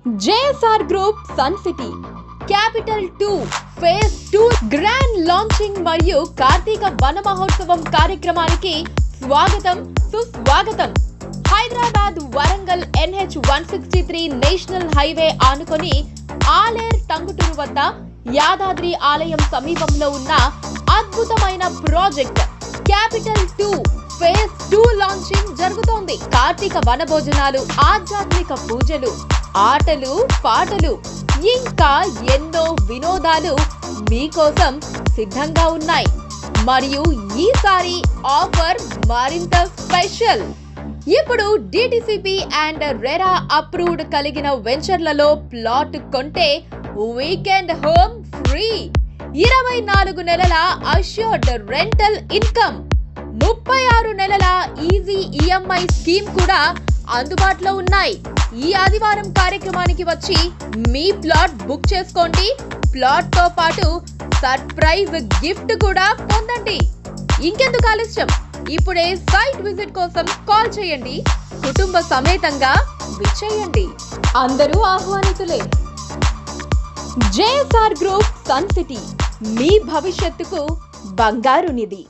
JSR Group Sun City Capital 2 Phase 2 Grand Launching మరియు కార్తీక వన మహోత్సవం కార్యక్రమానికి స్వాగతం సుస్వాగతం. Hyderabad Warangal NH 163 national highway ఆనుకొని ఆలేర్ టంగుటూరు వద్ద యాదాద్రి ఆలయం సమీపంలో ఉన్న అద్భుతమైన ప్రాజెక్ట్ క్యాపిటల్ 2 ఫేజ్ 2 లాంచింగ్ జరుగుతోంది. కార్తీక వన భోజనాలు, ఆధ్యాత్మిక పూజలు, ఆటలు, పాటలు ఇంకా ఎన్నో వినోదాలు మీకోసం సిద్ధంగా ఉన్నాయి. మరియు ఈసారి ఆఫర్ మరింత స్పెషల్. ఇప్పుడు DTCP అండ్ రెరా అప్రూవ్డ్ కలిగిన వెంచర్లలో ప్లాట్ కొంటే వీకెండ్ హోమ్ ఫ్రీ, 24 నెలల అష్యూర్డ్ రెంటల్ ఇన్కమ్, 36 నెలల ఈజీ EMI స్కీమ్ కూడా అందుబాటులో ఉన్నాయి. ఈ ఆదివారం కార్యక్రమానికి వచ్చి మీ ప్లాట్ బుక్ చేసుకోండి. ప్లాట్ తో పాటు సర్ప్రైజ్ గిఫ్ట్ కూడా పొందండి. ఇంకెందుకు ఆలస్యం, ఇప్పుడే సైట్ విజిట్ కోసం కాల్ చేయండి. కుటుంబ సమేతంగా విచ్చేయండి. అందరూ ఆహ్వానితులే. JSR గ్రూప్ సన్ సిటీ, మీ భవిష్యత్తుకు బంగారు నిధి.